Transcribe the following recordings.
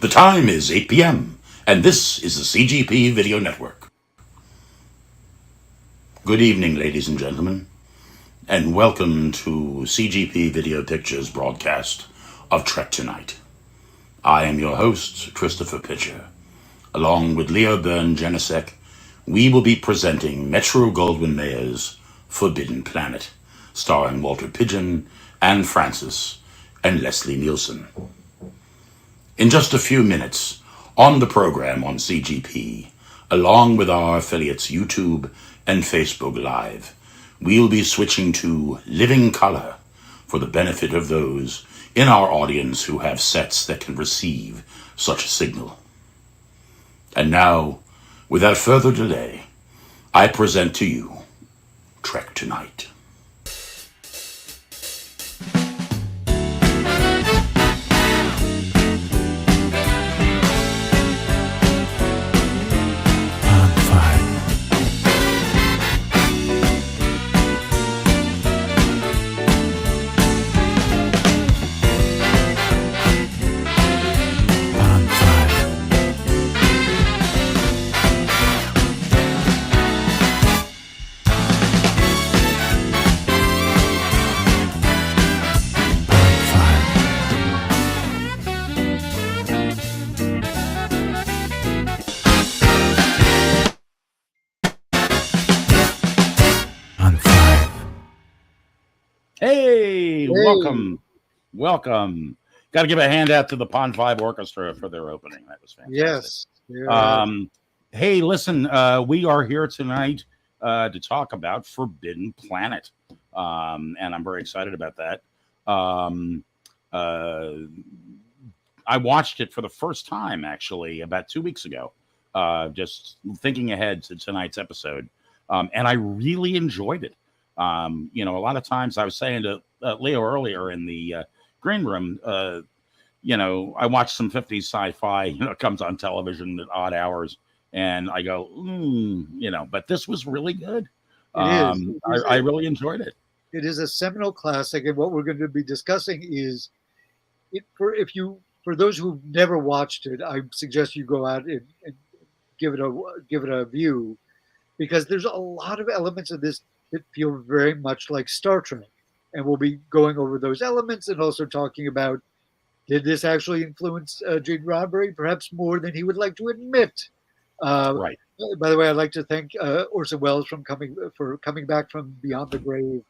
The time is 8 p.m., and this is the CGP Video Network. Good evening, ladies and gentlemen, and welcome to CGP Video Pictures broadcast of Trek Tonight. I am your host, Christopher Pitcher. Along with Leo Byrne-Janicek, we will be presenting Metro-Goldwyn-Mayer's Forbidden Planet, starring Walter Pidgeon, Anne Francis, and Leslie Nielsen. In just a few minutes, on the program on CGP, along with our affiliates YouTube and Facebook Live, we'll be switching to living color for the benefit of those in our audience who have sets that can receive such a signal. And now, without further delay, I present to you Trek Tonight. Hey, welcome. Got to give a hand out to the Pond 5 Orchestra for their opening. That was fantastic. Yes. Yeah. Hey, listen, we are here tonight to talk about Forbidden Planet, and I'm very excited about that. I watched it for the first time, actually, about 2 weeks ago, just thinking ahead to tonight's episode, and I really enjoyed it. A lot of times I was saying to Leo earlier in the green room, I watch some 50s sci-fi, it comes on television at odd hours, and I go, but this was really good. I really enjoyed it. It is a seminal classic, and what we're going to be discussing is, for those who've never watched it, I suggest you go out and give it a view, because there's a lot of elements of this that feel very much like Star Trek. And we'll be going over those elements and also talking about, did this actually influence Gene Roddenberry, perhaps more than he would like to admit? Right. By the way, I'd like to thank Orson Welles for coming back from beyond the grave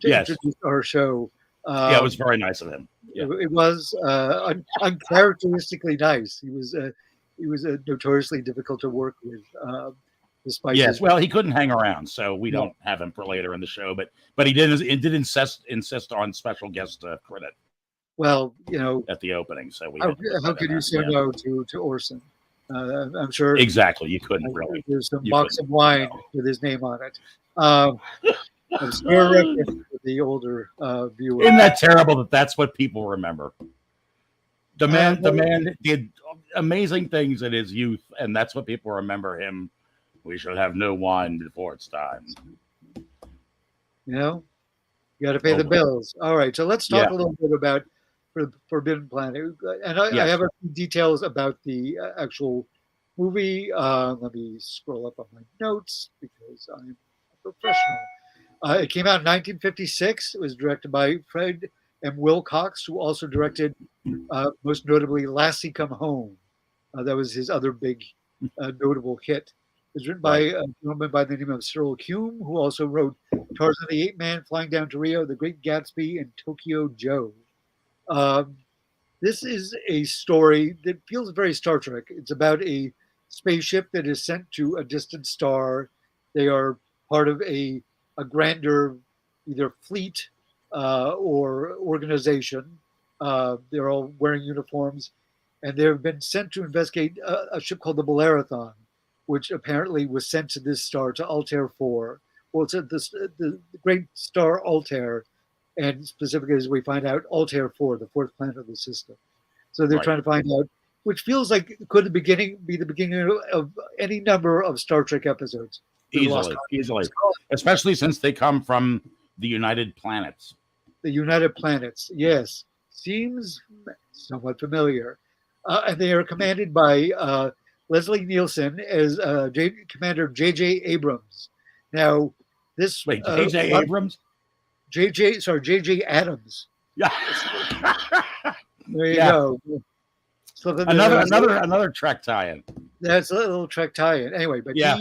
to introduce our show. It was very nice of him. Yeah. It was uncharacteristically nice. He was notoriously difficult to work with. Well, he couldn't hang around, so we don't have him for later in the show. But he did insist on special guest credit. Well, at the opening, so how could you say no to Orson? I'm sure exactly you couldn't really. There's some box of wine with his name on it. I'm sure the older viewer. Isn't that terrible that that's what people remember? The man did amazing things in his youth, and that's what people remember him. We shall have no wine before it's time. You got to pay the bills. All right, so let's talk a little bit about Forbidden Planet. And I have a few details about the actual movie. Let me scroll up on my notes because I'm a professional. It came out in 1956. It was directed by Fred M. Wilcox, who also directed, most notably, Lassie Come Home. That was his other big notable hit. It was written by a gentleman by the name of Cyril Hume, who also wrote Tarzan the Ape Man, Flying Down to Rio, The Great Gatsby, and Tokyo Joe. This is a story that feels very Star Trek. It's about a spaceship that is sent to a distant star. They are part of a grander either fleet or organization. They're all wearing uniforms, and they've been sent to investigate a ship called the Bellerothon, which apparently was sent to this star, to Altair 4. Well, it's the great star Altair, and specifically, as we find out, Altair 4, the fourth planet of the system. So they're trying to find out, which feels like it could be the beginning of any number of Star Trek episodes. Easily. Especially since they come from the United Planets. The United Planets, yes. Seems somewhat familiar. and they are commanded by Leslie Nielsen as Commander J.J. Abrams. Now, this Wait, J.J. Abrams? J.J. Adams. Yeah. There you Yeah. go. Another Trek tie-in. That's a little Trek tie-in. Anyway, but Yeah.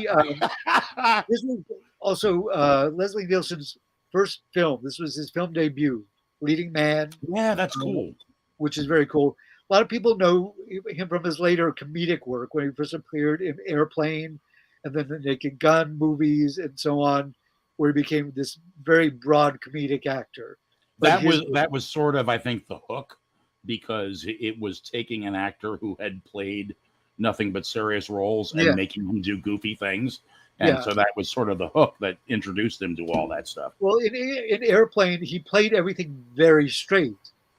this was also Leslie Nielsen's first film. This was his film debut, Leading Man. Yeah, that's cool. Which is very cool. A lot of people know him from his later comedic work when he first appeared in Airplane and then the Naked Gun movies and so on, where he became this very broad comedic actor. But that was sort of, I think, the hook, because it was taking an actor who had played nothing but serious roles and making him do goofy things. And so that was sort of the hook that introduced him to all that stuff. Well, in Airplane, he played everything very straight.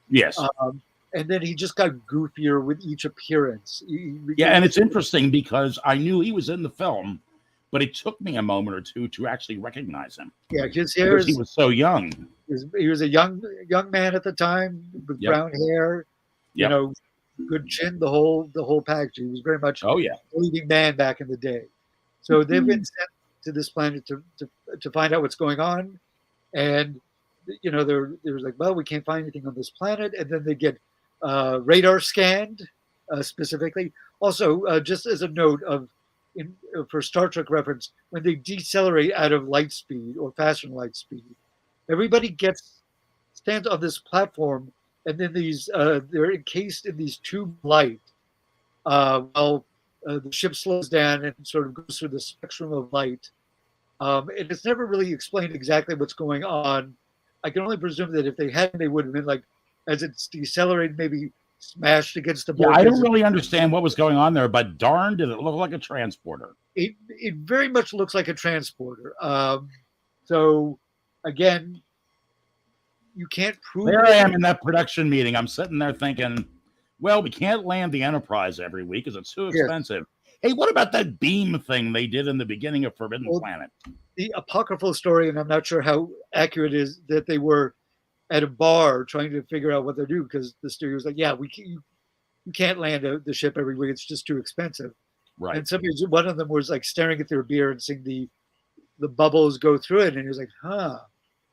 Yes. And then he just got goofier with each appearance. And it's interesting because I knew he was in the film, but it took me a moment or two to actually recognize him. Yeah, because he was so young. He was a young man at the time with brown hair, you know, good chin, the whole package. He was very much a leading man back in the day. So they've been sent to this planet to find out what's going on, and you know they're like, well, we can't find anything on this planet, and then they get radar scanned specifically. Also, just as a note for Star Trek reference, when they decelerate out of light speed or faster than light speed, everybody stands on this platform, and then they're encased in these tube light while the ship slows down and sort of goes through the spectrum of light. And it's never really explained exactly what's going on. I can only presume that if they hadn't, they would have been like, as it's decelerated, maybe smashed against the board. Yeah, I don't really understand what was going on there, but darn, did it look like a transporter. It very much looks like a transporter. So, again, you can't prove There I am in that production meeting. I'm sitting there thinking, well, we can't land the Enterprise every week because it's too expensive. Hey, what about that beam thing they did in the beginning of Forbidden Planet? The apocryphal story, and I'm not sure how accurate it is, that they were at a bar trying to figure out what they're doing, because the studio was like, yeah, you can't land the ship every week. It's just too expensive. Right. And one of them was like staring at their beer and seeing the bubbles go through it. And he was like,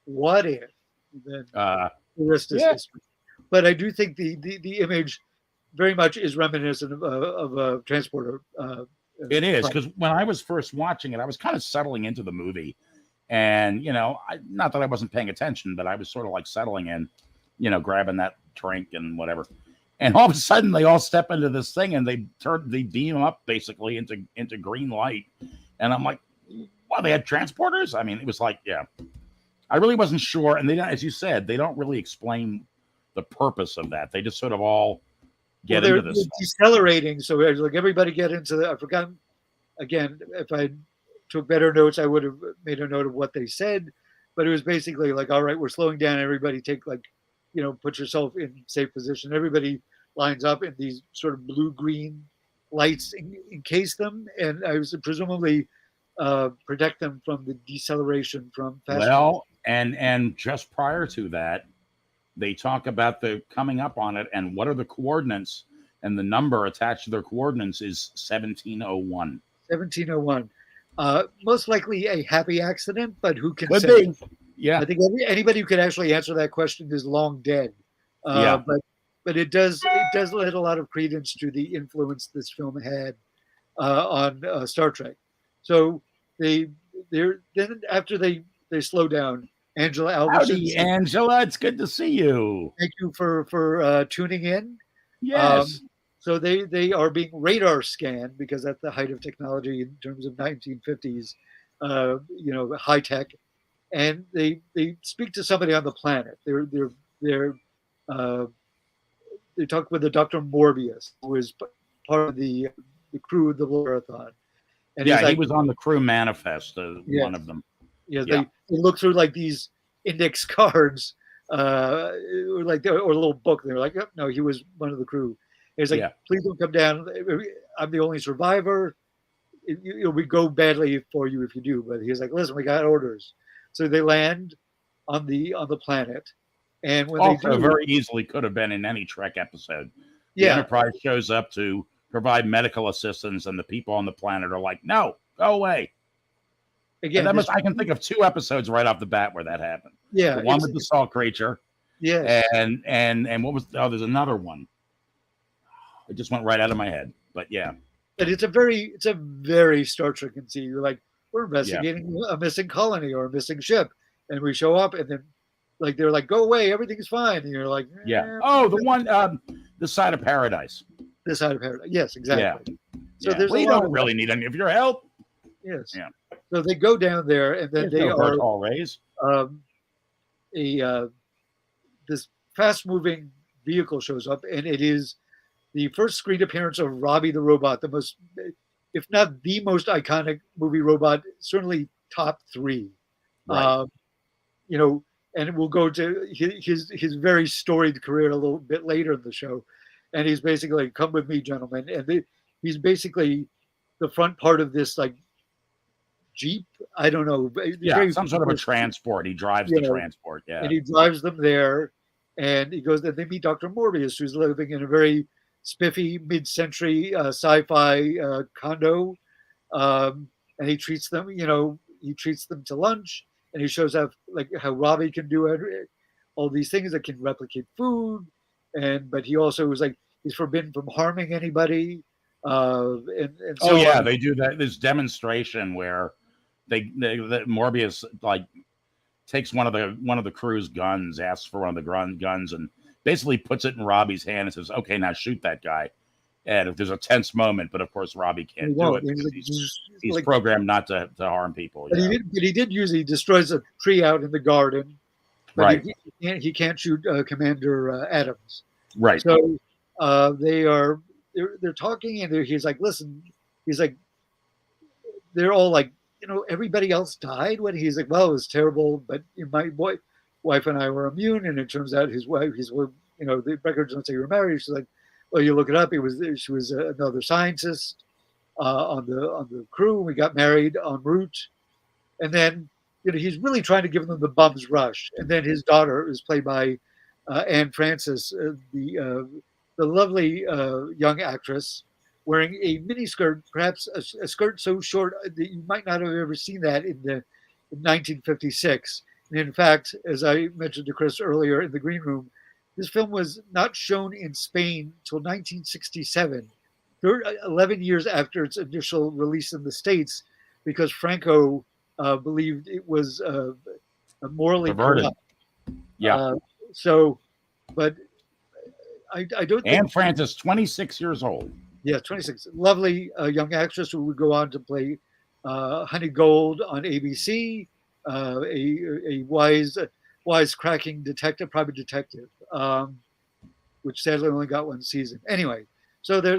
what if? And then the rest is history. But I do think the image very much is reminiscent of a transporter. It is, because when I was first watching it, I was kind of settling into the movie. And, you know, not that I wasn't paying attention, but I was sort of like settling in, you know, grabbing that drink and whatever. And all of a sudden, they all step into this thing and they beam up basically into green light. And I'm like, wow, they had transporters? I mean, it was like, I really wasn't sure. And they, as you said, they don't really explain the purpose of that. They just sort of all get into this. They're decelerating. So like everybody get into the, I've forgotten, again, if I took better notes, I would have made a note of what they said. But it was basically like, all right, we're slowing down. Everybody take put yourself in safe position. Everybody lines up, and these sort of blue-green lights encase them, and I was presumably protect them from the deceleration from fast. Well, and just prior to that, they talk about the coming up on it, and what are the coordinates, and the number attached to their coordinates is 1701. 1701. Most likely a happy accident, but who can Could say? Be. Yeah. I think anybody who could actually answer that question is long dead. But it does lend a lot of credence to the influence this film had on Star Trek. So then after they slow down, Angela Albertson. Howdy, Angela. It's good to see you. Thank you for tuning in. Yes. So they are being radar scanned, because that's the height of technology in terms of 1950s, high tech, and they speak to somebody on the planet. They talk with the Dr. Morbius, who is part of the crew of the Marathon. And he was on the crew manifest, one of them. Yeah, they look through like these index cards, or a little book. They're like, oh, no, he was one of the crew. And he's like, please don't come down. I'm the only survivor. It would go badly for you if you do. But he's like, listen, we got orders. So they land on the planet. And when Also, they do, very easily could have been in any Trek episode. The Yeah. Enterprise shows up to provide medical assistance, and the people on the planet are like, "No, go away." Again, I can think of 2 episodes right off the bat where that happened. yeah, The one with the salt creature, yes, and what was there's another one. It just went right out of my head. But yeah, and it's a very Star Trek conceit. You're like, we're yeah, investigating a missing colony or a missing ship, and we show up, and then like they're like, go away, everything's fine, and you're like, yeah. Oh, the one, the side of paradise. this side of paradise. Yes, Yeah, exactly. So yeah. there's We a lot don't of really need any of your help. yes. Yeah. So they go down there, and then There's they no are Bertol Rays. a this fast moving vehicle shows up, and it is the first screen appearance of Robbie the robot, the most, if not the most iconic movie robot, certainly top 3. Right. You know, and we'll go to his very storied career a little bit later in the show, and he's basically like, come with me, gentlemen, and he's basically the front part of this like Jeep. I don't know. Yeah, some sort of a transport. He drives the transport. Yeah, and he drives them there, and he goes. Then they meet Dr. Morbius, who's living in a very spiffy mid-century sci-fi condo, and he treats them. He treats them to lunch, and he shows up like how Robbie can do all these things that can replicate food, but he also was like he's forbidden from harming anybody. And so they do that. This demonstration where Morbius like takes one of the crew's guns, asks for one of the guns, and basically puts it in Robbie's hand and says, "Okay, now shoot that guy." And if there's a tense moment, but of course Robbie can't do it because he's like, programmed not to harm people. But he did use he destroys a tree out in the garden, but right. he can't shoot Commander Adams. Right. So they're talking, and he's like, listen, he's like, they're all like, everybody else died when he's like, well, it was terrible, but my wife and I were immune, and it turns out the records don't say you were married. She's like, well, you look it up. She was another scientist on the crew. We got married en route, and then he's really trying to give them the bum's rush. And then his daughter is played by Anne Francis, the lovely young actress, wearing a mini skirt, perhaps a skirt so short that you might not have ever seen that in 1956. And in fact, as I mentioned to Chris earlier in the green room, this film was not shown in Spain until 1967, 11 years after its initial release in the States, because Franco believed it was morally corrupt. Yeah. But I don't think Anne Francis, 26 years old. Yeah, 26. Lovely young actress who would go on to play Honey Gold on ABC, a wise-cracking detective, private detective, which sadly only got 1 season. Anyway, so there's.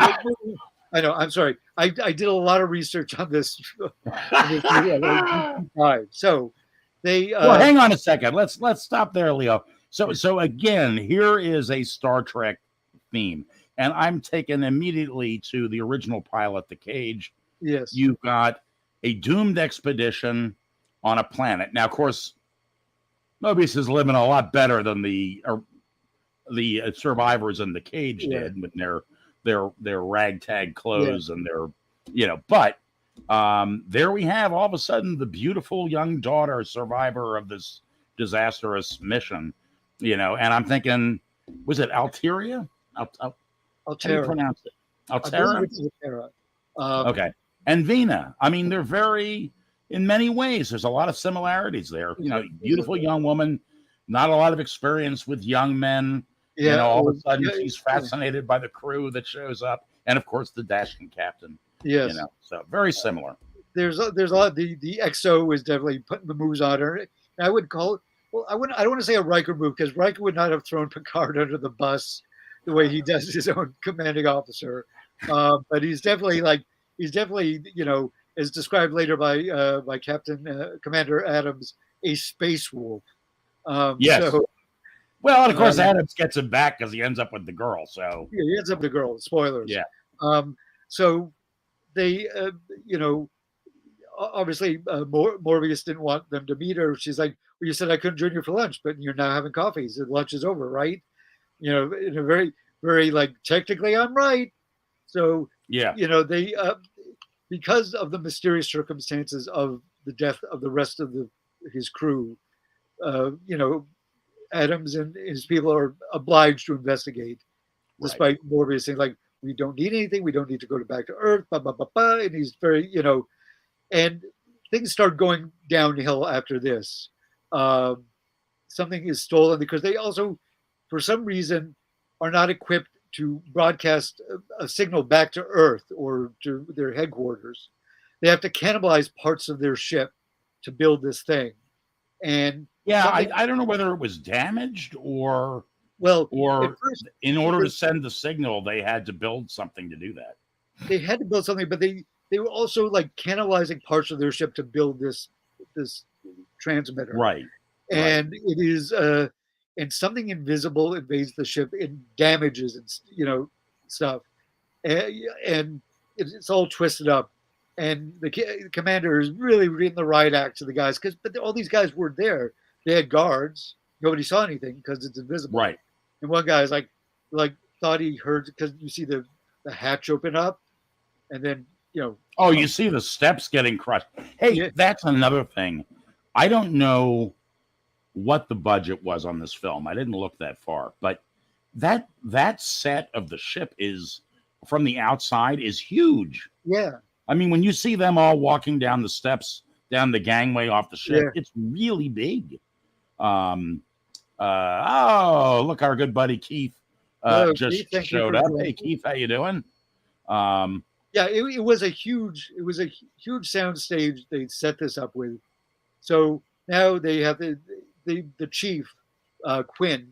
I know. I'm sorry. I did a lot of research on this. So they. Well, hang on a second. Let's stop there, Leo. So again, here is a Star Trek theme. And I'm taken immediately to the original pilot, The Cage. Yes. You've got a doomed expedition on a planet. Now, of course, Mobius is living a lot better than the survivors in The Cage did with their ragtag clothes and their, But there we have all of a sudden the beautiful young daughter survivor of this disastrous mission, and I'm thinking, was it Alteria? Altera. How do you pronounce it? Altera? Okay. And Vina. I mean, they're very, in many ways, there's a lot of similarities there. Beautiful young woman, not a lot of experience with young men. Yeah. All of a sudden she's fascinated by the crew that shows up. And of course, the dashing captain. Yes. So very similar. There's a lot. The XO is definitely putting the moves on her. I would call it, I don't want to say a Riker move, because Riker would not have thrown Picard under the bus the way he does his own commanding officer, but he's definitely as described later by Captain Commander Adams, a space wolf. Yes. So, well, and of course Adams gets him back because he ends up with the girl. So yeah, he ends up with the girl. Spoilers. Yeah. So they, obviously Morbius didn't want them to meet her. She's like, "Well, you said I couldn't join you for lunch, but you're now having coffee. So lunch is over, right?" In a very, very like technically I'm right. So Yeah. they because of the mysterious circumstances of the death of the rest of his crew, you know, Adams and his people are obliged to investigate, Right. despite Morbius saying like, we don't need anything, we don't need to go back to Earth, blah blah blah blah, and he's very and things start going downhill after this. Um, Something is stolen because they also, for some reason, are not equipped to broadcast a signal back to Earth or to their headquarters. They have to cannibalize parts of their ship to build this thing. And Yeah, something, I don't know whether it was damaged well, at or first in it order to was, send the signal, they had to build something to do that. they had to build something, but they were also like cannibalizing parts of their ship to build this transmitter. Right. Right. And it is and something invisible invades the ship and damages and stuff, and it's all twisted up. And the commander is really reading the riot act to the guys but all these guys weren't there. They had guards. Nobody saw anything because it's invisible. Right. And one guy's like thought he heard because you see the hatch open up, and then Oh, you see the steps getting crushed. Hey, yeah, that's another thing. I don't know what the budget was on this film. I didn't look that far, but that set of the ship is from the outside is huge. yeah. I mean, when you see them all walking down the steps, down the gangway off the ship, Yeah. it's really big. Oh, look, our good buddy Keith just Keith, showed up. Hey, Keith, how you doing? Yeah, it was a huge sound stage they set this up with. So now they have the chief, Quinn,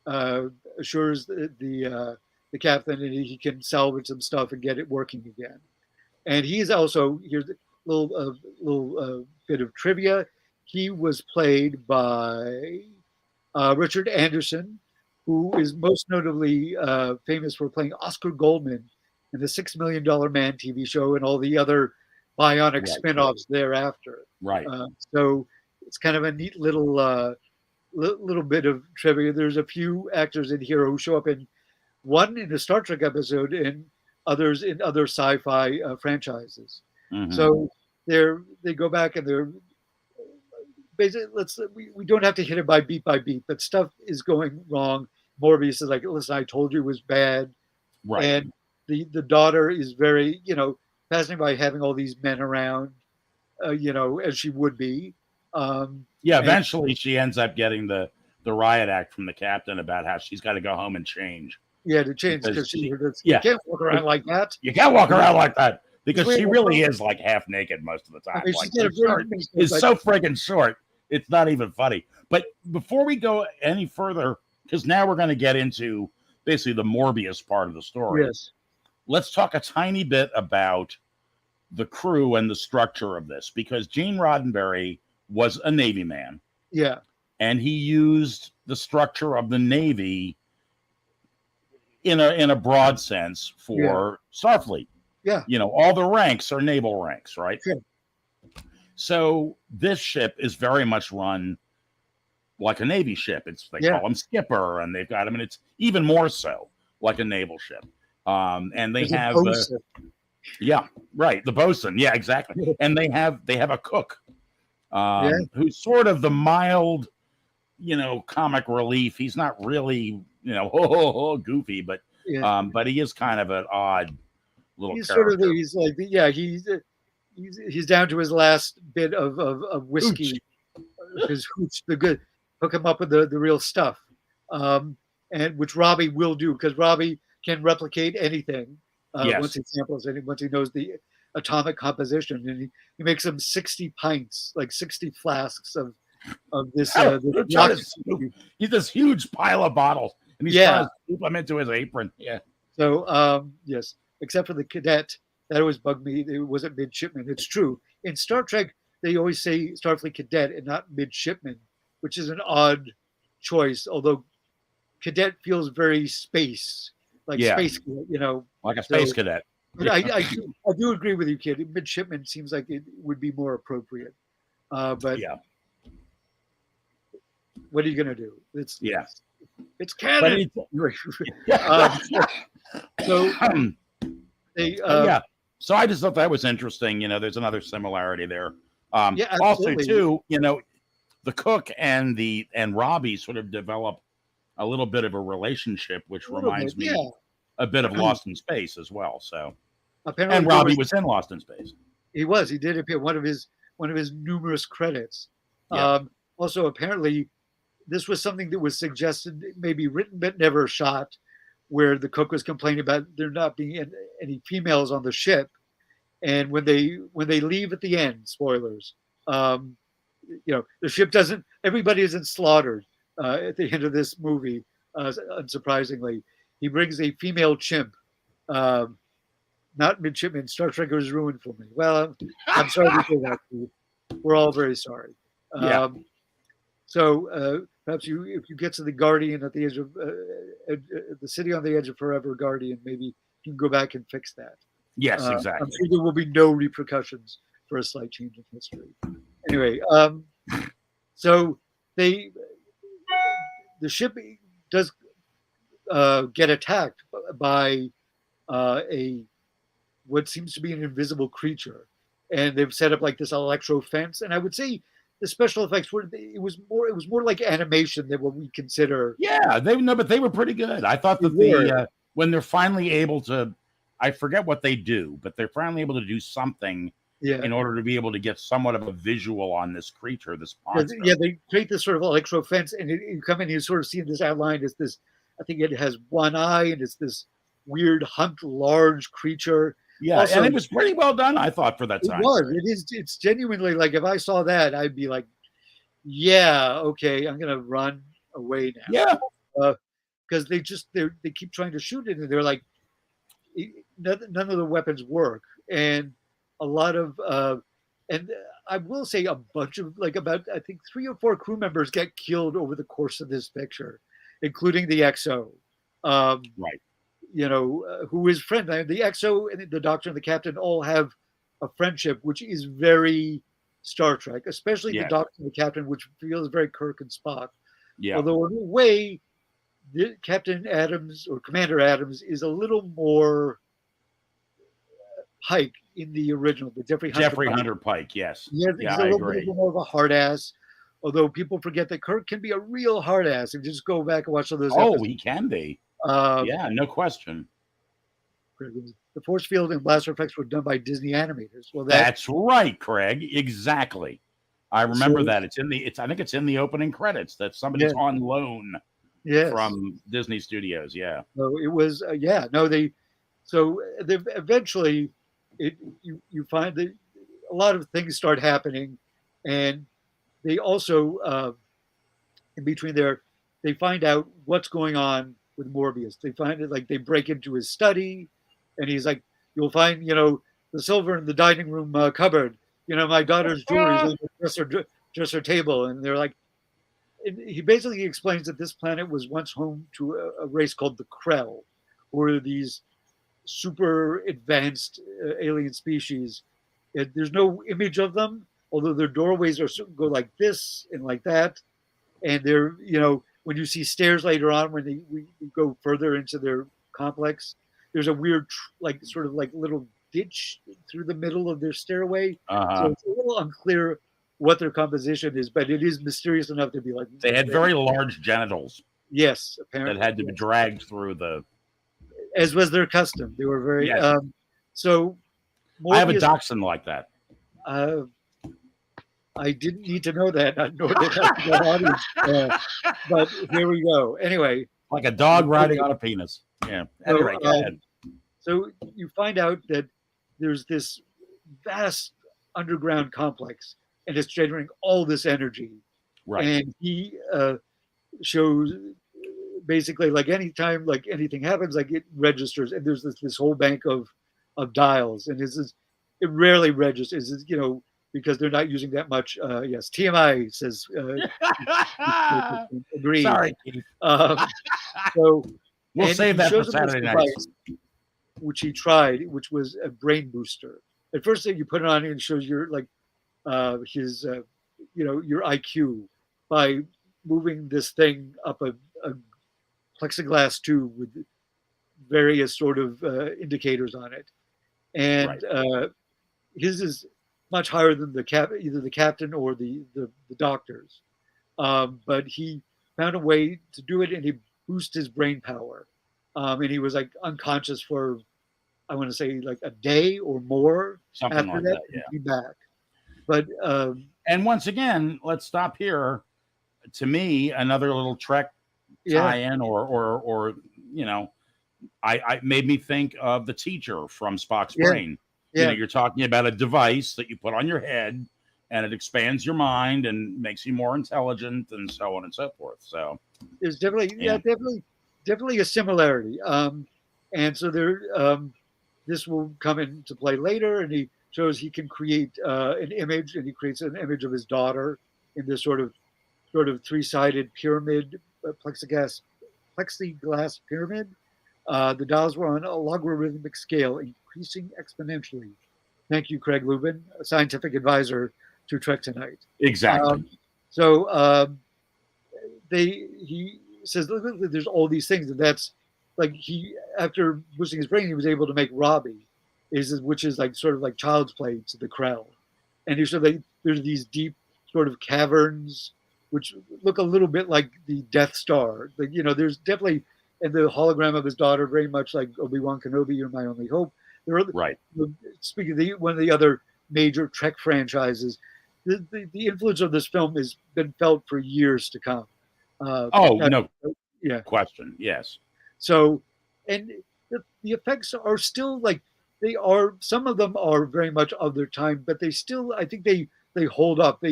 assures the captain that he can salvage some stuff and get it working again. And he's also, here's a little bit of trivia. He was played by Richard Anderson, who is most notably famous for playing Oscar Goldman in the $6 Million Man TV show and all the other Bionic spinoffs thereafter. Right. So it's kind of a neat little bit of trivia. There's a few actors in here who show up one in a Star Trek episode and others in other sci-fi franchises. Mm-hmm. So they go back and they're basically we don't have to hit it by beat, but stuff is going wrong. Morbius is like, listen, I told you it was bad. Right. And the daughter is very, fascinated by having all these men around, as she would be. Eventually she ends up getting the riot act from the captain about how she's got to go home and change. Yeah, to change because you can't walk around like that. You can't walk around like that because she really is like half naked most of the time. I mean, it's so friggin' short. It's not even funny. But before we go any further, because now we're going to get into basically the Morbius part of the story. Yes. Let's talk a tiny bit about the crew and the structure of this, because Gene Roddenberry was a Navy man. Yeah. And he used the structure of the Navy in a broad sense for Starfleet. Yeah. All the ranks are naval ranks, right? Sure. So this ship is very much run like a Navy ship. They call him skipper, and they've got it's even more so like a naval ship. And they have the bosun. Yeah, exactly. And they have a cook, who's sort of the mild, comic relief. He's not really, goofy, but he is kind of an odd little character. He's down to his last bit of whiskey. His hooch, the good, hook him up with the real stuff, and which Robbie will do because Robbie can replicate anything once he samples it, once he knows the atomic composition, and he makes them 60 pints, like 60 flasks of this. He's this huge pile of bottles, and he's trying to scoop them into his apron. Yeah. So yes, except for the cadet, that always bugged me. It wasn't midshipman. It's true. In Star Trek, they always say Starfleet cadet and not midshipman, which is an odd choice. Although cadet feels very space, like space, like a space cadet. I do agree with you, kid. Midshipman seems like it would be more appropriate. But what are you going to do? It's canon. So they yeah. So I just thought that was interesting. There's another similarity there. Yeah, also, absolutely. too, the cook and Robbie sort of develop a little bit of a relationship, which A little reminds bit, me yeah. a bit of Lost in Space as well. So, Apparently and Robbie was in Lost in Space. he did appear one of his numerous credits. Yeah. Also, apparently, this was something that was suggested, maybe written but never shot, where the cook was complaining about there not being any females on the ship, and when they leave at the end, spoilers, the ship doesn't. Everybody isn't slaughtered at the end of this movie. Unsurprisingly, he brings a female chimp. Um, Not midshipman. Star Trek was ruined for me. Well, I'm sorry to say that. We're all very sorry. Yeah. So perhaps if you get to the Guardian at the edge of the city on the edge of forever Guardian, maybe you can go back and fix that. Yes, exactly. I'm sure there will be no repercussions for a slight change in history. Anyway, so the ship does get attacked by a what seems to be an invisible creature, and they've set up like this electro fence. And I would say the special effects it was more like animation than what we consider. Yeah, but they were pretty good. I thought that when they're finally able to, I forget what they do, but they're finally able to do something in order to be able to get somewhat of a visual on this creature, this monster. Yeah, they create this sort of electro fence, and you come in, you sort of see this outline as this. I think it has one eye, and it's this weird humped large creature. Yeah, also, and it was pretty well done, I thought, for that time. It was. It is. It's genuinely like if I saw that, I'd be like, "Yeah, okay, I'm gonna run away now." Yeah, because they keep trying to shoot it, and they're like, none of the weapons work, and a lot of and I will say a bunch of about I think 3 or 4 crew members get killed over the course of this picture, including the XO. Right. Who is friend. The XO and the doctor and the captain all have a friendship, which is very Star Trek, especially the doctor and the captain, which feels very Kirk and Spock. Yeah. Although in a way, Captain Adams or Commander Adams is a little more Pike in the original, the Jeffrey Hunter Pike. Yes. Yeah, he's a little bit more of a hard ass. Although people forget that Kirk can be a real hard ass, and just go back and watch all those. Oh, he can be. Yeah, no question. The force field and blaster effects were done by Disney animators. Well, that's right, Craig. Exactly. I remember that. I think it's in the opening credits that somebody's on loan from Disney Studios. Yeah. So it was. So eventually, you find that a lot of things start happening, and they also in between there, they find out what's going on with Morbius. They find it they break into his study, and he's like, "You'll find the silver in the dining room cupboard. My daughter's jewelry is on the dresser table." And they're like, he basically explains that this planet was once home to a race called the Krell, who are these super advanced alien species. There's no image of them, although their doorways go like this and like that, and they're when you see stairs later on, when we go further into their complex, there's a weird, sort of little ditch through the middle of their stairway. So it's a little unclear what their composition is, but it is mysterious enough to be like. They had very large genitals. Yes, apparently. That had to be dragged through the. As was their custom. They were very. Yes. So. Morbius, I have a dachshund like that. I didn't need to know that. Nor did I. But here we go. Anyway. Like a dog riding on a penis. Yeah. Anyway, go ahead. So you find out that there's this vast underground complex, and it's generating all this energy. Right. And he shows basically anytime anything happens, it registers, and there's this whole bank of dials, and it rarely registers. Because they're not using that much. Yes, TMI says. Agreed. Sorry, Keith. So we'll save that for Saturday night. Which he tried, which was a brain booster. At first, you put it on and it shows your his your IQ by moving this thing up a plexiglass tube with various sort of indicators on it, and his is much higher than either the captain or the doctor's. But he found a way to do it, and he boosted his brain power, and he was like unconscious for, I want to say, like a day or more. Something after like that, that, yeah. He back. But and once again, let's stop here. To me, another little Trek tie-in, or I made me think of the teacher from Spock's brain. Yeah. You're talking about a device that you put on your head, and it expands your mind and makes you more intelligent, and so on and so forth. So there's definitely a similarity. And so there, this will come into play later, and he shows he can create an image, and he creates an image of his daughter in this sort of three-sided pyramid, plexiglass pyramid. The dials were on a logarithmic scale, increasing exponentially. Thank you, Craig Lubin, a scientific advisor to Trek Tonight. Exactly. He says, look, there's all these things, and that's like after boosting his brain, he was able to make Robbie, which is like sort of like child's play to the Krell. And he said there's these deep sort of caverns which look a little bit like the Death Star. Like, there's definitely, and the hologram of his daughter, very much like Obi-Wan Kenobi, You're My Only Hope. Right. Speaking of one of the other major Trek franchises, the influence of this film has been felt for years to come. No yeah. question. Yes. So, and the effects are still like, some of them are very much of their time, but they still, I think they hold up.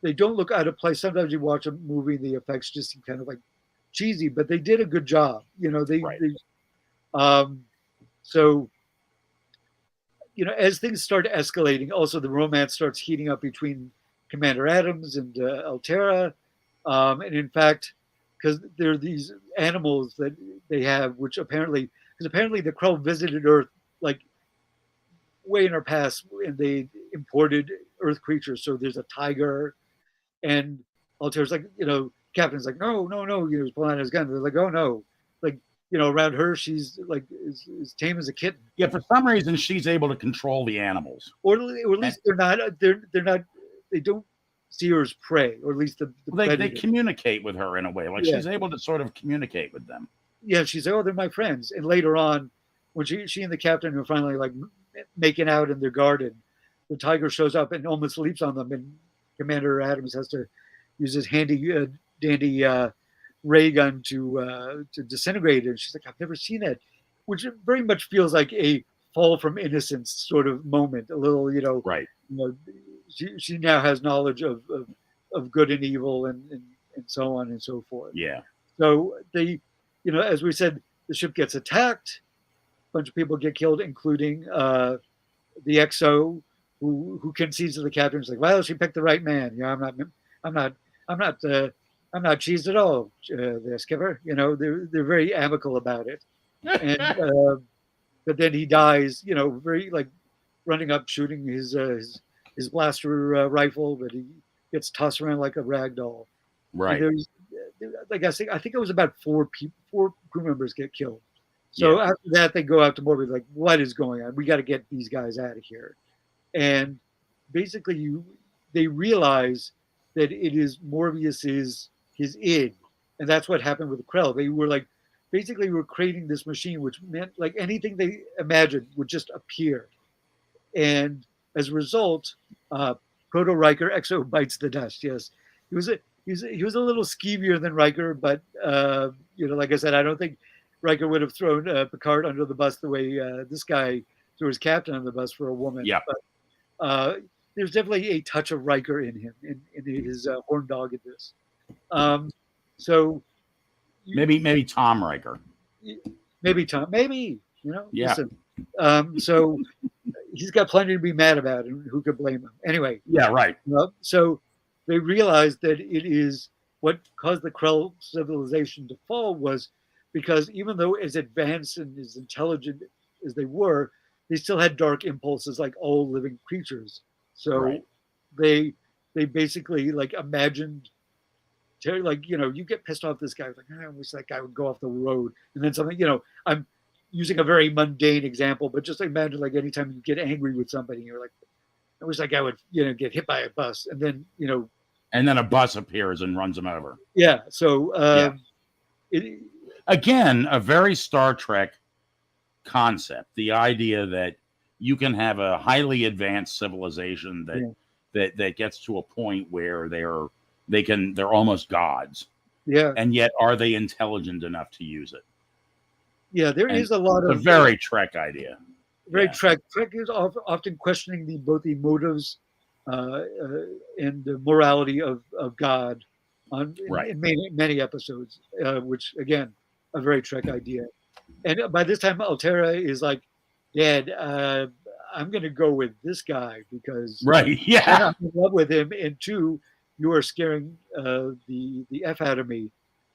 They don't look out of place. Sometimes you watch a movie and the effects just seem kind of like cheesy, but they did a good job. So, as things start escalating, also the romance starts heating up between Commander Adams and Altera. And in fact, because there are these animals that they have, which apparently the Krell visited Earth like way in our past, and they imported Earth creatures. So there's a tiger, and Altera's like, Captain's like, no, he's pulling out his gun. They're like, oh no, like, around her, she's like as tame as a kitten. Yeah, for some reason, she's able to control the animals, or at least they're not. They don't see her as prey, or at least they communicate with her in a way, like she's able to sort of communicate with them. Yeah, she's like, oh, they're my friends. And later on, when she and the captain are finally like making out in their garden, the tiger shows up and almost leaps on them, and Commander Adams has to use his handy dandy ray gun to disintegrate it. And she's like, I've never seen that, which very much feels like a fall from innocence sort of moment. A little, right. She now has knowledge of good and evil and so on and so forth. Yeah. So they, as we said, the ship gets attacked. A bunch of people get killed, including the XO, who concedes to the captain. He's like, well, she picked the right man. I'm not cheesed at all, the skipper. They're very amicable about it. And but then he dies, very like running up, shooting his blaster rifle, but he gets tossed around like a rag doll. Right. Like I think it was about 4 crew members get killed. So after that, they go out to Morbid, like, what is going on? We got to get these guys out of here. And basically, they realize that it is Morbius's his id, and that's what happened with the Krell. They were like, basically, were creating this machine, which meant like anything they imagined would just appear. And as a result, Proto Riker XO bites the dust. Yes, he was a little skeevier than Riker, but like I said, I don't think Riker would have thrown Picard under the bus the way this guy threw his captain under the bus for a woman. Yeah. But there's definitely a touch of Riker in him, in his horn doggedness. So maybe Tom Riker. Maybe Tom. Maybe Yeah. Listen. So he's got plenty to be mad about, and who could blame him? Anyway. Yeah. Right. So they realized that it is what caused the Krell civilization to fall was because even though as advanced and as intelligent as they were, they still had dark impulses like all living creatures. So they basically like imagined like, you get pissed off this guy. Like, I wish that guy would go off the road. And then something, I'm using a very mundane example, but just imagine like anytime you get angry with somebody, you're like, I wish that guy would, get hit by a bus. And then, and then a bus appears and runs him over. Yeah. So, again, a very Star Trek concept. The idea that you can have a highly advanced civilization that gets to a point where they're almost gods. Yeah. And yet, are they intelligent enough to use it? Yeah, there is a lot of a very Trek idea. Very Trek. Trek is often questioning both the motives and the morality of God in many episodes, which again, a very Trek idea. And by this time, Altera is like, Dad, I'm going to go with this guy because I'm in love with him, and two, you are scaring the F out of me.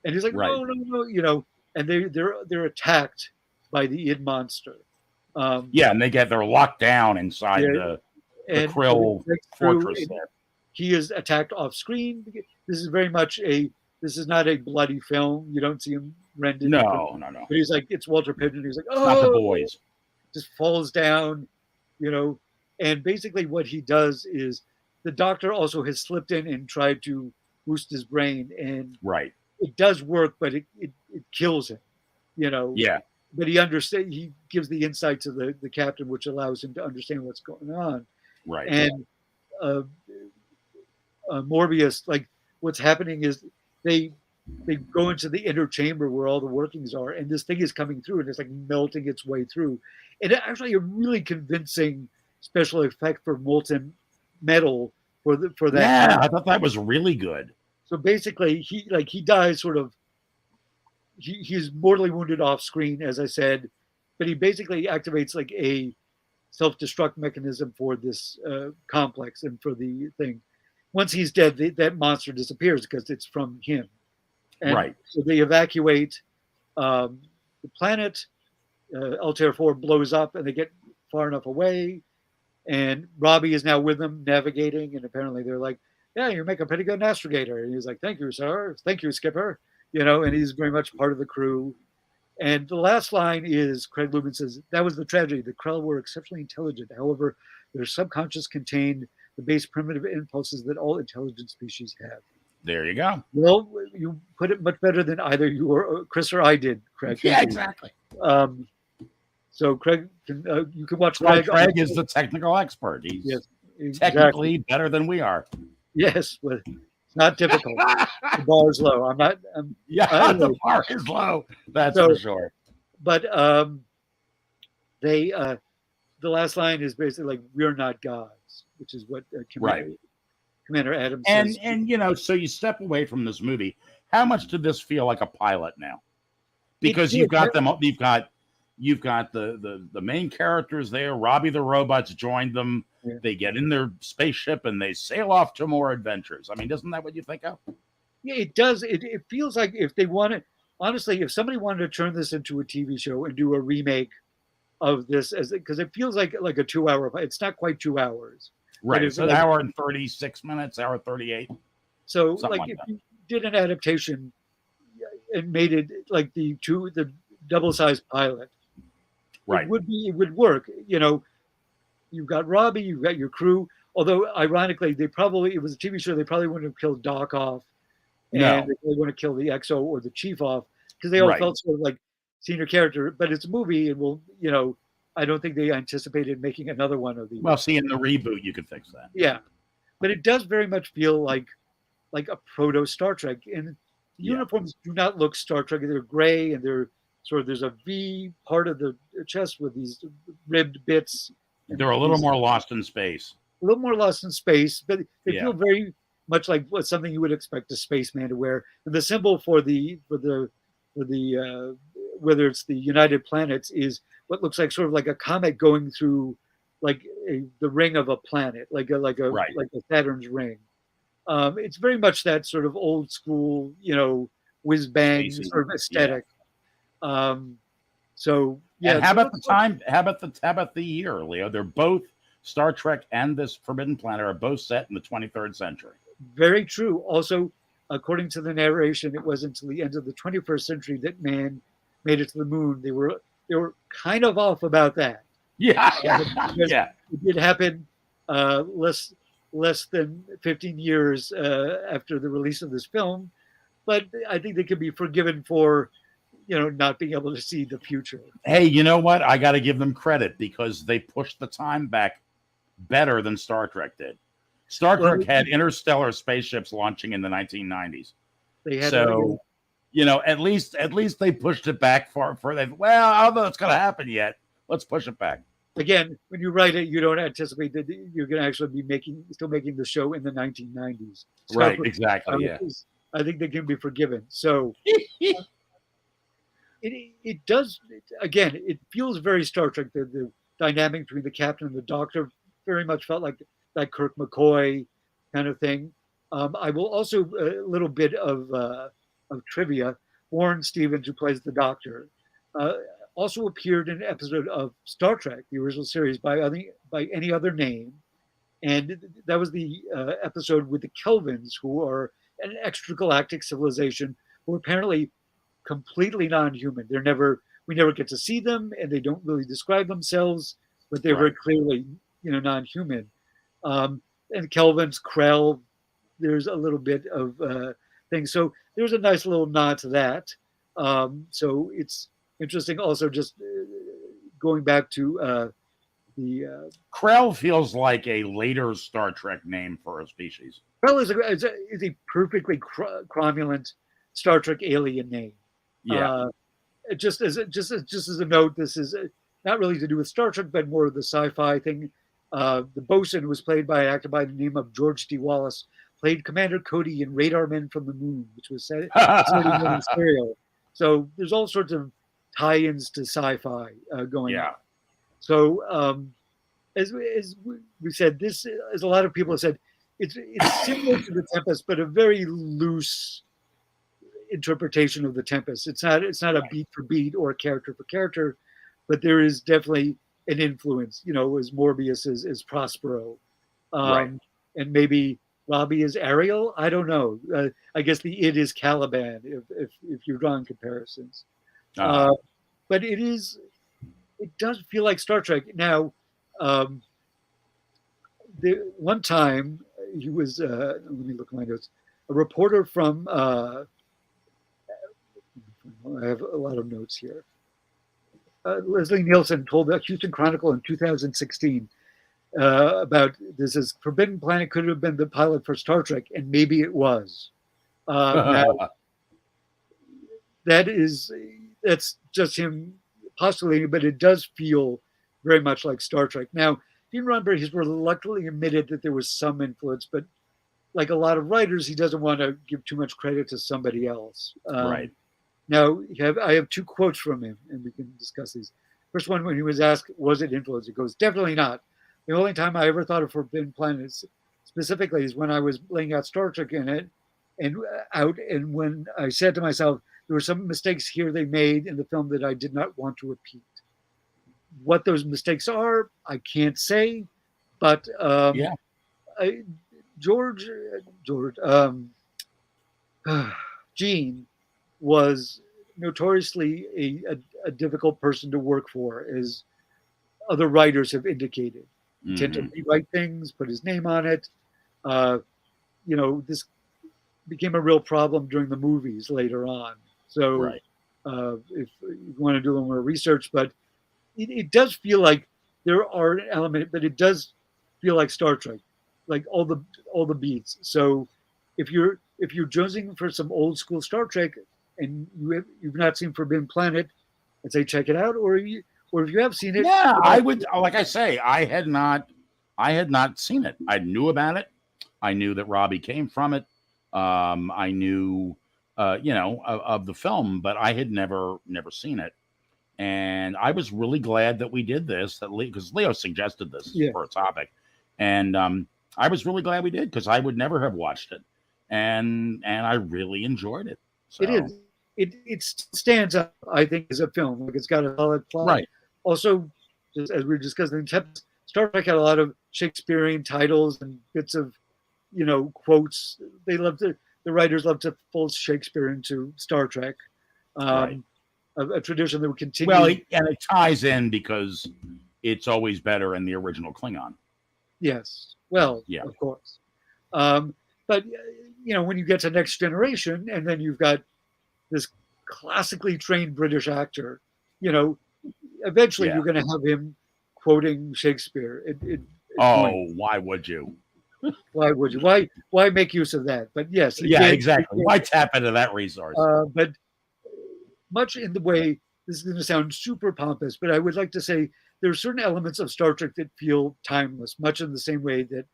And he's like, no, and they're attacked by the id monster. And they're locked down inside the Krill fortress there. He is attacked off screen. This is very much this is not a bloody film. You don't see him rendered. No. But he's like, it's Walter Pigeon. He's like, not the boys. Just falls down, and basically what he does is the doctor also has slipped in and tried to boost his brain, and it does work, but it kills him, But he understands. He gives the insight to the captain, which allows him to understand what's going on. Right. And Morbius, like what's happening is they go into the inner chamber where all the workings are, and this thing is coming through, and it's like melting its way through. And actually, a really convincing special effect for molten metal for that. Yeah, I thought that was really good. So basically, he dies sort of. He's mortally wounded off screen, as I said, but he basically activates like a self-destruct mechanism for this complex and for the thing. Once he's dead, that monster disappears because it's from him. And so they evacuate the planet. Altair 4 blows up, and they get far enough away. And Robbie is now with them, navigating. And apparently they're like, "Yeah, you make a pretty good navigator." And he's like, "Thank you, sir. Thank you, skipper." And he's very much part of the crew. And the last line is Craig Lubin says, "That was the tragedy. The Krell were exceptionally intelligent. However, their subconscious contained the base primitive impulses that all intelligent species have." There you go. Well, you put it much better than either you or Chris or I did, Craig. Yeah, exactly. So Craig, you can watch Craig. Craig is the technical expert. He's technically better than we are. Yes, but it's not difficult. The bar is low. The bar is low. That's for sure. But the last line is basically like, "We're not gods," which is what Commander Adams says. And so you step away from this movie. How much did this feel like a pilot now? Because you've got them. You've got the main characters there. Robbie the robot's joined them. Yeah. They get in their spaceship and they sail off to more adventures. I mean, isn't that what you think of? Yeah, it does. It feels like if they wanted, honestly, if somebody wanted to turn this into a TV show and do a remake of this, because it feels like a 2 hour. It's not quite 2 hours. Right. It's an hour and 36 minutes, hour 38. So like if you did an adaptation and made it like the double-sized pilot, it would work. You've got Robbie, you've got your crew. Although ironically, it was a TV show, they probably wouldn't have killed Doc off, and they probably wouldn't have killed the XO or the Chief off because they all felt sort of like senior character. But it's a movie, and I don't think they anticipated making another one of these. Well, see, in the reboot, you could fix that. Yeah, but it does very much feel like a proto Star Trek, and the uniforms do not look Star Trek. They're gray, and they're sort of, there's a V part of the chest with these ribbed bits. They're a little more lost in space. A little more lost in space, but they feel very much like something you would expect a spaceman to wear. And the symbol for the whether it's the United Planets is what looks like sort of like a comet going through like the ring of a planet, like a Saturn's ring. It's very much that sort of old school, whiz bang sort of aesthetic. So yeah. And how about the time? How about the year, Leo? They're both Star Trek and this Forbidden Planet are both set in the 23rd century. Very true. Also, according to the narration, it wasn't until the end of the 21st century that man made it to the moon. They were kind of off about that. Yeah. Because Yeah. it did happen less than 15 years after the release of this film, but I think they could be forgiven for, not being able to see the future. Hey, you know what? I got to give them credit because they pushed the time back better than Star Trek did. Star Trek had interstellar spaceships launching in the 1990s. They had So, at least they pushed it back for well, I don't know it's going to happen yet. Let's push it back. Again, when you write it, you don't anticipate that you're going to actually be still making the show in the 1990s. So, right, exactly, yeah. I think they can be forgiven. So it does, again, it feels very Star Trek. The dynamic between the captain and the doctor very much felt like that Kirk McCoy kind of thing. I will also, a little bit of trivia, Warren Stevens, who plays the doctor, also appeared in an episode of Star Trek, the original series, by any other name. And that was the episode with the Kelvins, who are an extragalactic civilization who are apparently completely non-human. We never get to see them, and they don't really describe themselves, but they're very clearly, non-human. And Kelvin's Krell, there's a little bit of things. So there's a nice little nod to that. So it's interesting. Also, just going back to the Krell feels like a later Star Trek name for a species. Krell is a perfectly cromulent Star Trek alien name. Yeah. Just as a note, this is not really to do with Star Trek, but more of the sci-fi thing. The bosun was played by an actor by the name of George D. Wallace, played Commander Cody in Radar Men from the Moon, which was set in stereo. So there's all sorts of tie-ins to sci-fi going on. So as we said, this, as a lot of people have said, it's similar to The Tempest, but a very loose interpretation of The Tempest. It's not a beat for beat or character for character, but there is definitely an influence. As Morbius is Prospero, and maybe Robbie is Ariel. I don't know. I guess the id is Caliban if you're drawing comparisons. But it does feel like Star Trek. Now, one time he was, let me look at my notes, a reporter from, I have a lot of notes here. Leslie Nielsen told the Houston Chronicle in 2016 about this as Forbidden Planet could have been the pilot for Star Trek, and maybe it was. Now, that's just him postulating, but it does feel very much like Star Trek. Now, Gene Roddenberry has reluctantly admitted that there was some influence, but like a lot of writers, he doesn't want to give too much credit to somebody else. Now, I have two quotes from him, and we can discuss these. First one, when he was asked, was it influence? He goes, definitely not. The only time I ever thought of Forbidden Planet specifically is when I was laying out Star Trek in it, and when I said to myself, there were some mistakes here they made in the film that I did not want to repeat. What those mistakes are, I can't say, but Gene was notoriously a difficult person to work for, as other writers have indicated. He tended to rewrite things, put his name on it. This became a real problem during the movies later on. So if you want to do a little more research, but it does feel like there are an element, but it does feel like Star Trek, like all the beats. So if you're jonesing for some old school Star Trek and you've not seen Forbidden Planet, I'd say check it out. Or if you have seen it, I would. Like I say, I had not seen it. I knew about it. I knew that Robbie came from it. I knew, of the film, but I had never seen it. And I was really glad that we did this, because Leo suggested this for a topic, and I was really glad we did, because I would never have watched it, and I really enjoyed it. So. It is. It stands up, I think, as a film. Like, it's got a solid plot. Right. Also, just as we were discussing, Star Trek had a lot of Shakespearean titles and bits of, quotes. They loved to the writers love to fold Shakespeare into Star Trek, Right. a tradition that would continue. Well, and it ties in because it's always better in the original Klingon. Yes, well, Yeah. of course. But when you get to Next Generation, and then you've got this classically trained British actor, eventually Yeah. you're going to have him quoting Shakespeare. It's Oh, why would you? Why would you? Why make use of that? But yes, Yeah, exactly. Why tap into that resource? But much in the way, this is going to sound super pompous, but I would like to say there are certain elements of Star Trek that feel timeless, much in the same way that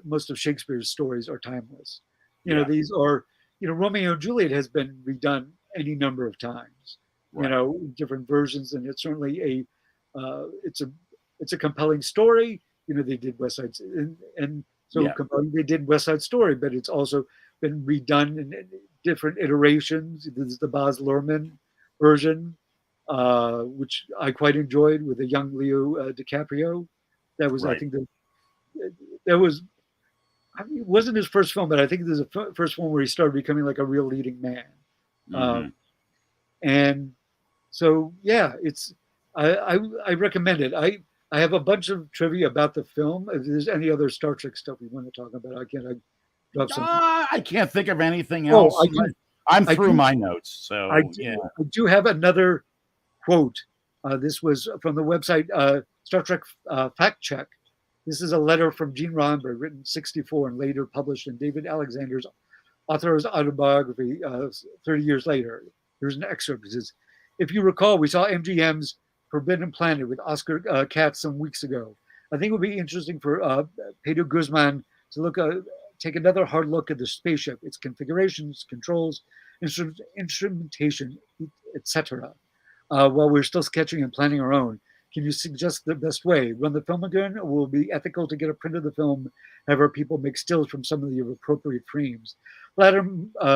most of Shakespeare's stories are timeless. Yeah. These are, Romeo and Juliet has been redone any number of times, Right. different versions, and it's certainly it's a compelling story. They did West Side, and so Yeah. compelling they did West Side Story, but it's also been redone in different iterations. This is the Baz Luhrmann version, which I quite enjoyed, with a young Leo DiCaprio. That was, Right. I think, that was. I mean, it wasn't his first film, but I think this is the first one where he started becoming like a real leading man. Mm-hmm. And so, yeah, I recommend it. I have a bunch of trivia about the film. If there's any other Star Trek stuff you want to talk about, I drop some. I can't think of anything else. I'm through my notes, so yeah. I do have another quote. This was from the website Star Trek Fact Check. This is a letter from Gene Roddenberry, written in '64 and later published in David Alexander's author's autobiography 30 years later. Here's an excerpt. It says, "If you recall, we saw MGM's Forbidden Planet with Oscar Katz some weeks ago. I think it would be interesting for Pedro Guzman to take another hard look at the spaceship, its configurations, controls, instrumentation, etc. While we're still sketching and planning our own. Can you suggest the best way? Run the film again, or will it be ethical to get a print of the film, have our people make stills from some of the appropriate frames? Latter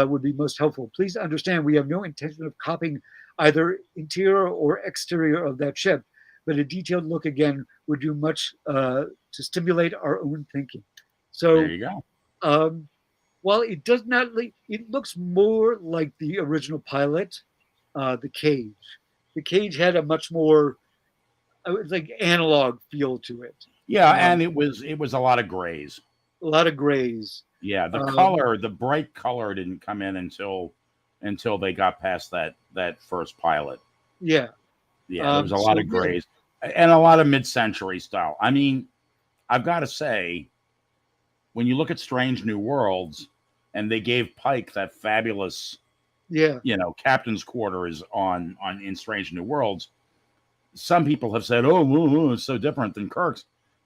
would be most helpful. Please understand we have no intention of copying either interior or exterior of that ship, but a detailed look again would do much to stimulate our own thinking." So there you go. While it does not, it looks more like the original pilot, The Cage. The Cage had a much more like analog feel to it. Yeah, and it was a lot of grays. A lot of grays. Yeah, the bright color didn't come in until they got past that first pilot. Yeah. Yeah, there was a lot of grays and a lot of mid-century style. I mean, I've got to say, when you look at Strange New Worlds, and they gave Pike that fabulous, captain's quarters in Strange New Worlds. Some people have said, "Oh, it's so different than Kirk's,"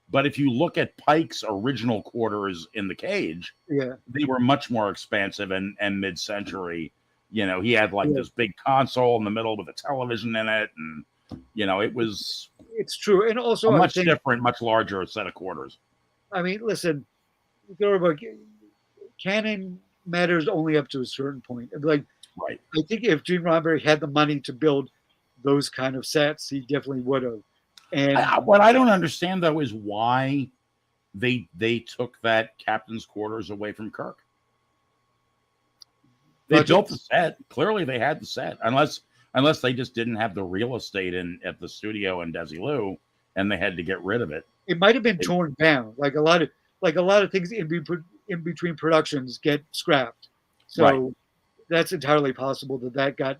but if you look at Pike's original quarters in The Cage, they were much more expansive and mid-century. He had this big console in the middle with a television in it, and it was. It's true, and also a much different, much larger set of quarters. I mean, listen, canon matters only up to a certain point. Right. I think if Gene Roddenberry had the money to build those kind of sets, he definitely would have. And what I don't understand though is why they took that captain's quarters away from Kirk. They built the set. Clearly, they had the set, unless they just didn't have the real estate at the studio in Desilu, and they had to get rid of it. It might have been torn down, like a lot of things in between productions get scrapped. So that's entirely possible that got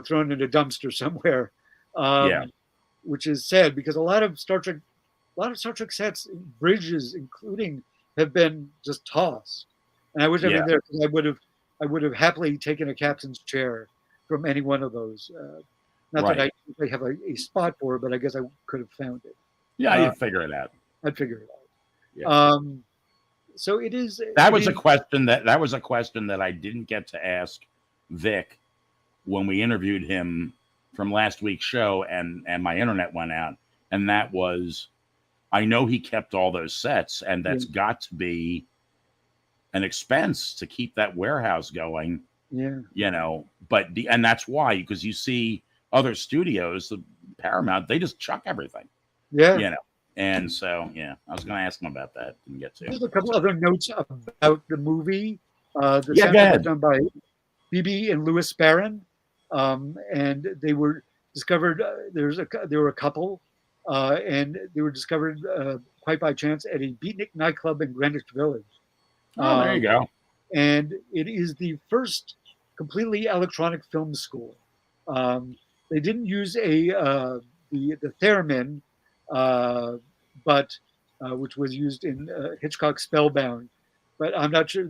thrown in a dumpster somewhere. Which is sad because a lot of Star Trek sets, bridges including, have been just tossed. And I wish I'd been there, because I would have happily taken a captain's chair from any one of those. Not that I have a spot for it, but I guess I could have found it. Yeah, you'd figure it out. I'd figure it out. Yeah. So it is. That was a question that I didn't get to ask Vic when we interviewed him from last week's show, and my internet went out. And that was, I know he kept all those sets, and that's got to be an expense to keep that warehouse going. Yeah. But and that's why, because you see other studios, the Paramount, they just chuck everything. Yeah. And so, yeah, I was going to ask him about that. Didn't get to. Just a couple other notes about the movie. The Yeah, go soundtrack was ahead. done by Phoebe and Louis Barron, and they were discovered. There were a couple, and they were discovered quite by chance at a beatnik nightclub in Greenwich Village. Oh, there you go. And it is the first completely electronic film score. They didn't use the theremin, uh, but which was used in Hitchcock's Spellbound. But I'm not sure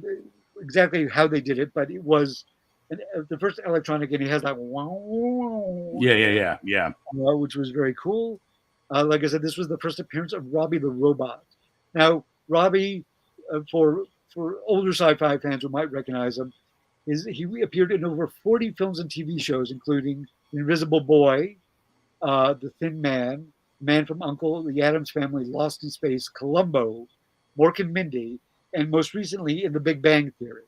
exactly how they did it. But it was the first electronic, and it has that wow, Yeah. which was very cool. Like I said, this was the first appearance of Robbie the Robot. Now, Robbie, for older sci-fi fans who might recognize him, he appeared in over 40 films and TV shows, including The Invisible Boy, The Thin Man, Man from U.N.C.L.E., The Addams Family, Lost in Space, Columbo, Mork and Mindy, and most recently in The Big Bang Theory.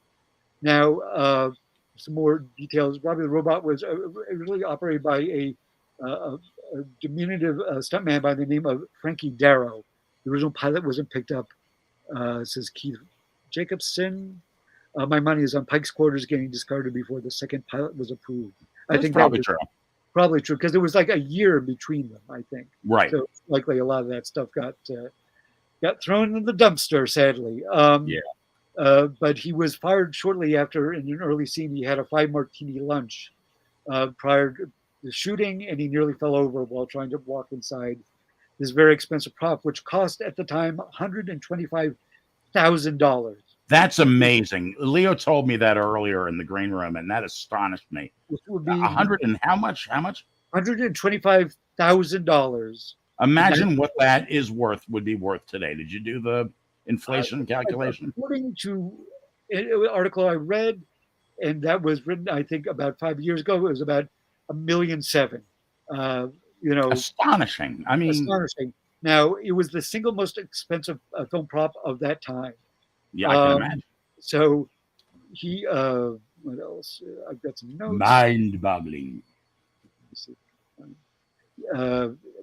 Now, some more details. Robbie the Robot was originally operated by a diminutive stuntman by the name of Frankie Darro. The original pilot wasn't picked up, says Keith Jacobson. My money is on Pike's Quarters getting discarded before the second pilot was approved. I think probably that was true. Probably true because there was like a year between them, I think. Right. So likely a lot of that stuff got thrown in the dumpster, sadly. But he was fired shortly after, in an early scene, he had a 5-martini lunch prior to the shooting, and he nearly fell over while trying to walk inside this very expensive prop, which cost at the time $125,000. That's amazing. Leo told me that earlier in the green room, and that astonished me. Which would be 100 and how much? $125,000. Imagine what that would be worth today. Did you do the inflation calculation? According to an article I read, and that was written, I think, about 5 years ago, it was about $1.7 million. Astonishing. I mean, astonishing. Now, it was the single most expensive film prop of that time. Yeah, I can imagine. So he, what else? I've got some notes. Mind-boggling.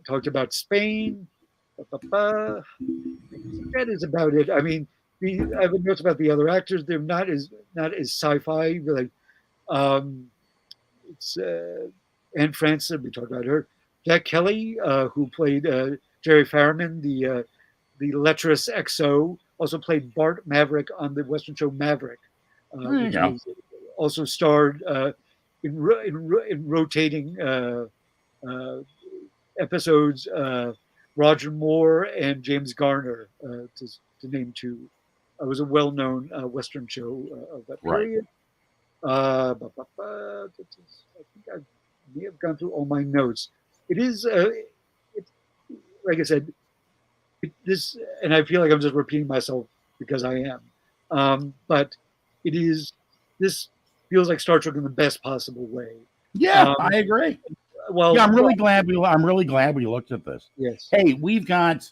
Talked about Spain. That is about it. I mean, I have notes about the other actors. They're not as sci-fi. Like, it's Anne Francis. We talked about her. Jack Kelly, who played Jerry Farriman, the lecherous XO, also played Bart Maverick on the Western show Maverick. Which also starred in rotating episodes. Roger Moore and James Garner, to name two. It was a well-known Western show of that period. I think I may have gone through all my notes. It is, like I said, this, and I feel like I'm just repeating myself because I am. But this feels like Star Trek in the best possible way. Yeah, I agree. Well, yeah, I'm really glad we looked at this. Yes. Hey, we've got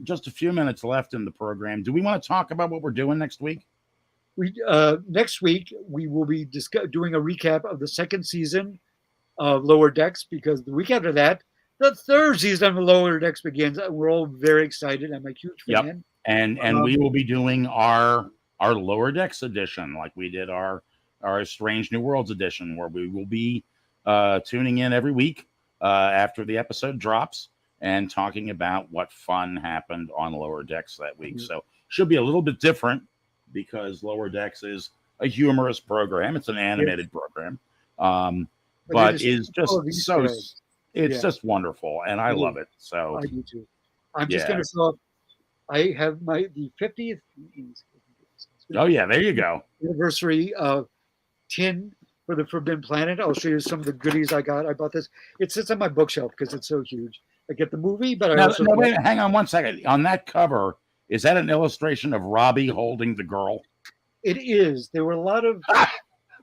just a few minutes left in the program. Do we want to talk about what we're doing next week? Next week we will be doing a recap of the second season of Lower Decks, because the week after that, the third season of Lower Decks begins. We're all very excited. I'm a huge fan. Yep. And we will be doing our Lower Decks edition, like we did our Strange New Worlds edition, where we will be tuning in every week after the episode drops and talking about what fun happened on Lower Decks that week. Mm-hmm. So should be a little bit different because Lower Decks is a humorous program. It's an animated program. But is just so it's just wonderful, and I love it. So I do too. I'm just going to show. I have the 50th. Oh yeah, there you go. Anniversary tin for the Forbidden Planet. I'll show you some of the goodies I got. I bought this. It sits on my bookshelf because it's so huge. I get the movie, but wait, hang on one second. On that cover, is that an illustration of Robbie holding the girl? It is. There were a lot of.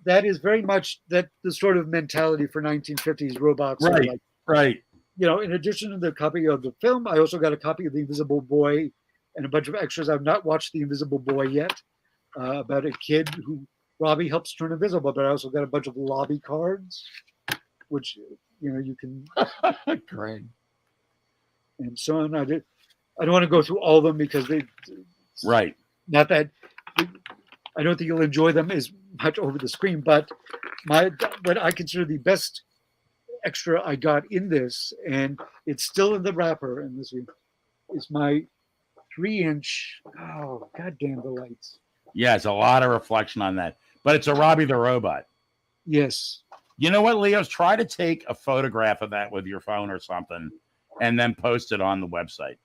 That is very much the sort of mentality for 1950s robots. Right, right. You know, in addition to the copy of the film, I also got a copy of The Invisible Boy and a bunch of extras. I've not watched The Invisible Boy yet, about a kid who Robbie helps turn invisible, but I also got a bunch of lobby cards, which, you can... Great. and so on. I don't want to go through all of them because Right. not that I don't think you'll enjoy them as much over the screen, but what I consider the best extra I got in this, and it's still in the wrapper, and this is my 3-inch. Oh, goddamn the lights! Yeah, it's a lot of reflection on that, but it's a Robbie the Robot. Yes. You know what, Leo's? Try to take a photograph of that with your phone or something, and then post it on the website.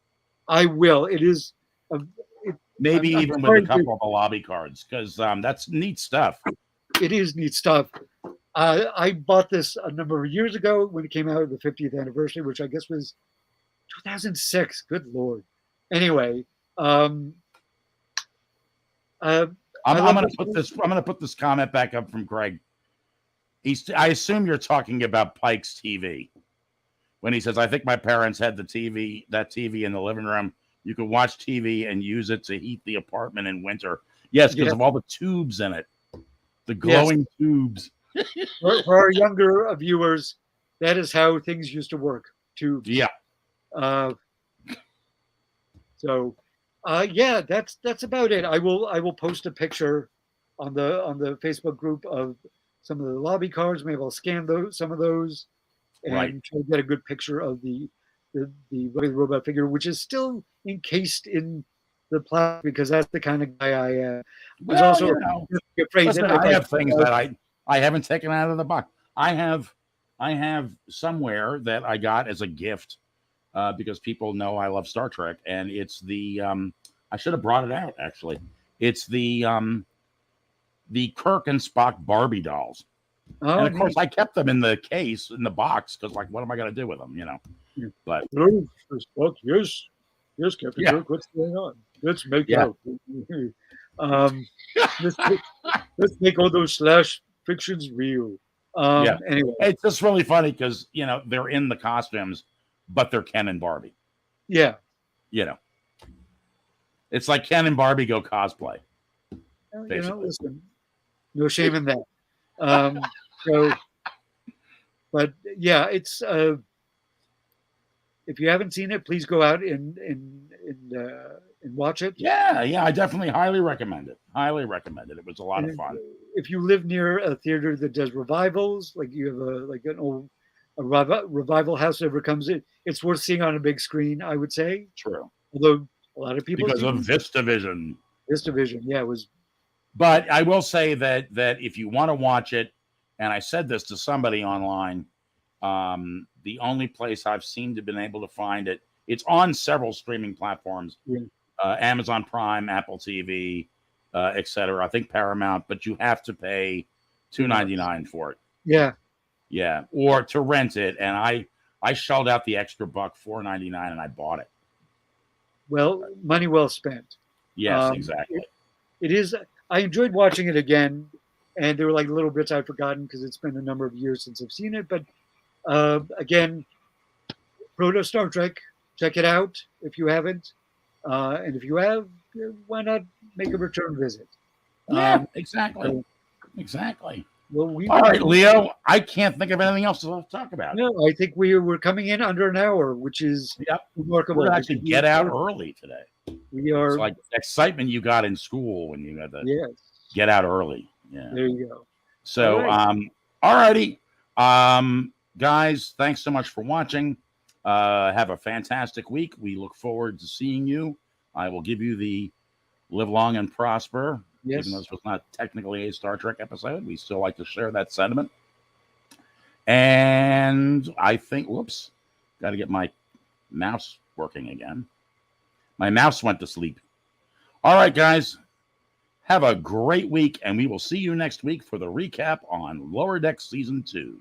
I will. It is. Maybe I'm even with a couple of the lobby cards, because that's neat stuff. It is neat stuff. I bought this a number of years ago when it came out, the 50th anniversary, which I guess was 2006. Good Lord. Anyway, I'm going to put this comment back up from Greg. I assume you're talking about Pike's TV when he says, "I think my parents had that TV in the living room. You could watch TV and use it to heat the apartment in winter." Yes, because of all the tubes in it, the glowing tubes. For our younger viewers, that is how things used to work. Tubes. Yeah. That's about it. I will post a picture on the Facebook group of some of the lobby cards. Maybe I'll scan some of those and try to get a good picture of the robot figure, which is still encased in the plastic because that's the kind of guy I am. I was also afraid that I have things that I haven't taken out of the box. I have somewhere that I got as a gift because people know I love Star Trek, and it's the I should have brought it out actually. It's the Kirk and Spock Barbie dolls. Oh, and of course, I kept them in the case, in the box, because, like, what am I going to do with them, But Spock, yes, Captain Kirk, what's going on? Let's make out. Let's make all those slash fictions real. Anyway, it's just really funny because they're in the costumes, but they're Ken and Barbie. Yeah, it's like Ken and Barbie go cosplay. Listen, no shame in that. But yeah, it's if you haven't seen it, please go out and watch it. Yeah, I definitely highly recommend it. It was a lot of fun. If you live near a theater that does revivals, like you have a revival house that ever comes in, it's worth seeing on a big screen, I would say. True. Although a lot of people because of VistaVision. VistaVision, it was. But I will say that if you want to watch it, and I said this to somebody online, the only place I've seemed to have been able to find it, it's on several streaming platforms, Amazon Prime, Apple TV, etc. I think Paramount, but you have to pay $2.99 for it. Yeah, or to rent it, and I shelled out the extra buck, $4.99, and I bought it. Well, money well spent. Yes, exactly. It is. I enjoyed watching it again, and there were like little bits I'd forgotten because it's been a number of years since I've seen it. But again, Proto Star Trek, check it out if you haven't, and if you have, why not make a return visit? Exactly. Well, all right, Leo. I can't think of anything else to talk about. No, I think we're coming in under an hour, which is remarkable. We're actually get out early today. We are. It's like excitement you got in school when you had to get out early. Yeah. There you go. So, all righty. Guys, thanks so much for watching. Have a fantastic week. We look forward to seeing you. I will give you the live long and prosper. Yes. Even though this was not technically a Star Trek episode, we still like to share that sentiment. And I think, got to get my mouse working again. My mouse went to sleep. All right, guys. Have a great week, and we will see you next week for the recap on Lower Decks Season 2.